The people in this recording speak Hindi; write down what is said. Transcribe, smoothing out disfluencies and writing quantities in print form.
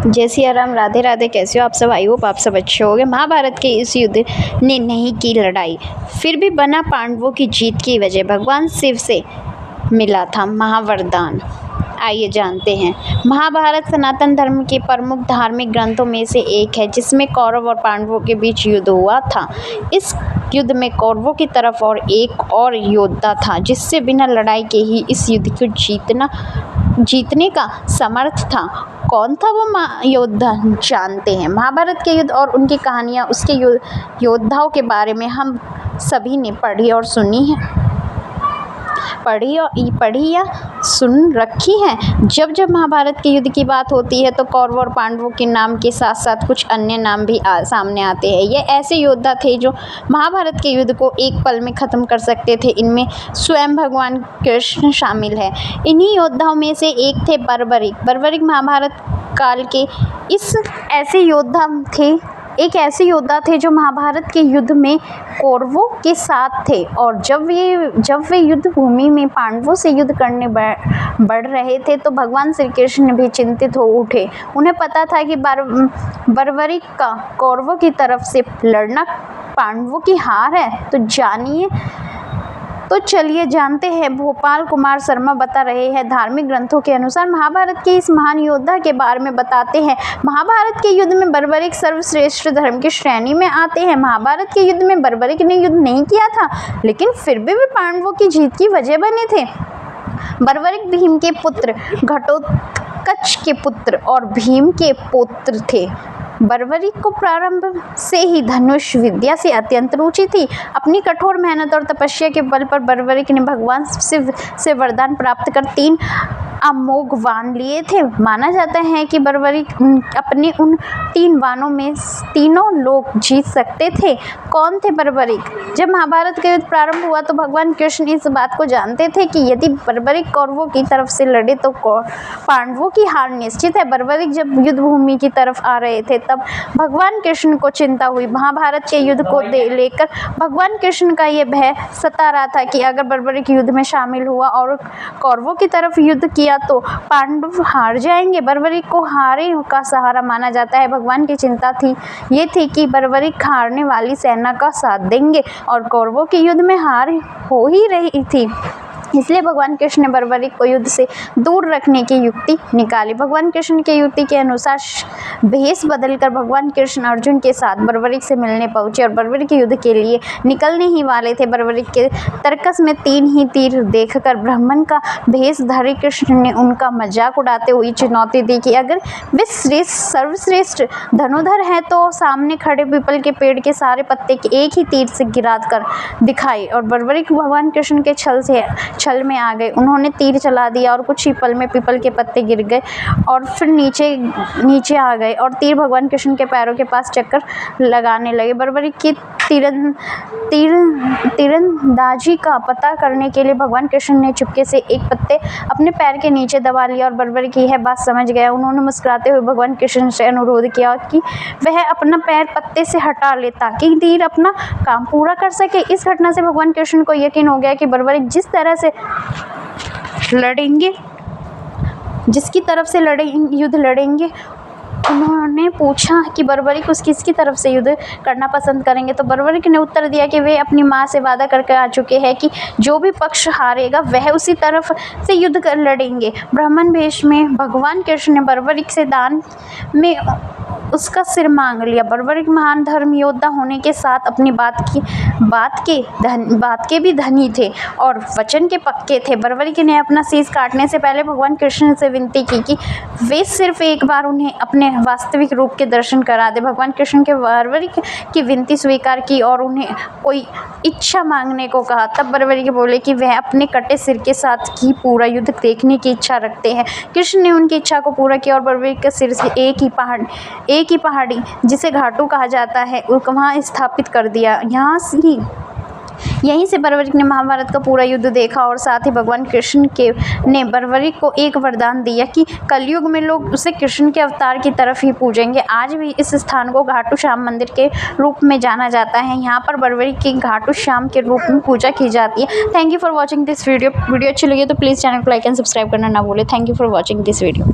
जय सिया राम, राधे राधे। कैसे हो आप सब? आई होप आप सब अच्छे होंगे। महाभारत के इस युद्ध ने नहीं की लड़ाई, फिर भी बना पांडवों की जीत की वजह भगवान शिव से मिला था महावरदान। आइए जानते हैं। महाभारत सनातन धर्म के प्रमुख धार्मिक ग्रंथों में से एक है, जिसमें कौरव और पांडवों के बीच युद्ध हुआ था। इस युद्ध में कौरवों की तरफ और एक और योद्धा था, जिससे बिना लड़ाई के ही इस युद्ध को जीतने का समर्थ था। कौन था वो योद्धा? जानते हैं। महाभारत के युद्ध और उनकी कहानियाँ, उसके योद्धाओं के बारे में हम सभी ने पढ़ी और सुनी है, पढ़ी या सुन रखी है। जब महाभारत के युद्ध की बात होती है तो कौरव और पांडवों के नाम के साथ साथ कुछ अन्य नाम भी सामने आते हैं। ये ऐसे योद्धा थे जो महाभारत के युद्ध को एक पल में ख़त्म कर सकते थे। इनमें स्वयं भगवान कृष्ण शामिल है। इन्हीं योद्धाओं में से एक थे बर्बरिक महाभारत काल के ऐसे योद्धा थे जो महाभारत के युद्ध में कौरवों के साथ थे। और जब वे युद्ध भूमि में पांडवों से युद्ध करने बढ़ रहे थे तो भगवान श्री कृष्ण भी चिंतित हो उठे। उन्हें पता था कि बर्बरिक का कौरवों की तरफ से लड़ना पांडवों की हार है। तो चलिए जानते हैं। भोपाल कुमार शर्मा बता रहे हैं, धार्मिक ग्रंथों के अनुसार महाभारत के इस महान योद्धा के बारे में बताते हैं। महाभारत के युद्ध में बर्बरिक सर्वश्रेष्ठ धर्म की श्रेणी में आते हैं। महाभारत के युद्ध में बर्बरिक ने युद्ध नहीं किया था, लेकिन फिर भी वे पांडवों की जीत की वजह बने थे। बर्बरिक भीम के पुत्र, घटोत्कच के पुत्र और भीम के पौत्र थे। बर्बरिक को प्रारंभ से ही धनुष विद्या से अत्यंत रुचि थी। अपनी कठोर मेहनत और तपस्या के बल पर बर्बरिक ने भगवान शिव से वरदान प्राप्त कर 3 अमोघ बाण लिए थे। माना जाता है कि बर्बरिक अपने उन 3 बाणों में तीनों लोग जीत सकते थे। कौन थे बर्बरिक? जब महाभारत का युद्ध प्रारंभ हुआ तो भगवान कृष्ण इस बात को जानते थे कि यदि बर्बरिक कौरवों की तरफ से लड़े तो पांडवों की हार निश्चित है। बर्बरिक जब युद्ध भूमि की तरफ आ रहे थे तब भगवान कृष्ण को चिंता हुई। महाभारत के युद्ध को लेकर भगवान कृष्ण का यह भय सता रहा था कि अगर बर्बरिक युद्ध में शामिल हुआ और कौरवों की तरफ युद्ध किया तो पांडव हार जाएंगे। बर्बरिक को हारे का सहारा माना जाता है। भगवान की चिंता ये थी कि बर्बरिक हारने वाली सेना का साथ देंगे और कौरवों की युद्ध में हार हो ही रही थी। इसलिए भगवान कृष्ण ने बर्बरिक को युद्ध से दूर रखने की युक्ति निकाली। भगवान कृष्ण की युक्ति के अनुसार भेष बदलकर भगवान कृष्ण अर्जुन के साथ बर्बरिक से मिलने पहुंचे और बर्बरिक के युद्ध के लिए निकलने ही वाले थे। बर्बरिक के तरकस में 3 ही तीर देखकर ब्राह्मण का भेषधारी कृष्ण ने उनका मजाक उड़ाते हुए चुनौती दी कि अगर वे सर्वश्रेष्ठ धनुर्धर हैं तो सामने खड़े पीपल के पेड़ के सारे पत्ते एक ही तीर से गिरा कर दिखाए। और बर्बरिक भगवान कृष्ण के छल में आ गए। उन्होंने तीर चला दिया और कुछ ही पल में पीपल के पत्ते गिर गए और फिर नीचे आ गए और तीर भगवान कृष्ण के पैरों के पास चक्कर लगाने लगे। बर्बरिक की तीरंदाजी का पता करने के लिए भगवान कृष्ण ने चुपके से एक पत्ते अपने पैर के नीचे दबा लिया और बर्बरिक यह बात समझ गया। उन्होंने मुस्कुराते हुए भगवान कृष्ण से अनुरोध किया कि वह अपना पैर पत्ते से हटा ले ताकि तीर अपना काम पूरा कर सके। इस घटना से भगवान कृष्ण को यकीन हो गया कि बर्बरिक जिसकी तरफ से युद्ध लड़ेंगे। उन्होंने पूछा कि बर्बरिक किसकी तरफ से युद्ध करना पसंद करेंगे तो बर्बरिक ने उत्तर दिया कि वे अपनी माँ से वादा करके आ चुके हैं कि जो भी पक्ष हारेगा वह उसी तरफ से युद्ध कर लड़ेंगे। ब्राह्मण वेश में भगवान कृष्ण ने बर्बरिक से दान में उसका सिर मांग लिया। बर्बरिक महान धर्म योद्धा होने के साथ अपनी बात के भी धनी थे और वचन के पक्के थे। बर्बरिक ने अपना शीश काटने से पहले भगवान कृष्ण से विनती की कि वे सिर्फ एक बार उन्हें अपने वास्तविक रूप के दर्शन करा दे। भगवान कृष्ण के बर्बरिक की विनती स्वीकार की और उन्हें कोई इच्छा मांगने को कहा। तब बर्बरिक बोले कि वह अपने कटे सिर के साथ ही पूरा युद्ध देखने की इच्छा रखते हैं। कृष्ण ने उनकी इच्छा को पूरा किया और बर्बरिक के सिर से एक ही पहाड़ी जिसे घाटू कहा जाता है वहाँ स्थापित कर दिया। यहीं से बर्बरिक ने महाभारत का पूरा युद्ध देखा और साथ ही भगवान कृष्ण ने बर्बरिक को एक वरदान दिया कि कलयुग में लोग उसे कृष्ण के अवतार की तरफ ही पूजेंगे। आज भी इस स्थान को घाटू श्याम मंदिर के रूप में जाना जाता है। यहाँ पर बर्बरिक की घाटू श्याम के रूप में पूजा की जाती है। Thank you for watching this video अच्छी लगी तो प्लीज़ चैनल को लाइक एंड सब्सक्राइब करना ना भूलें। Thank you for watching this video.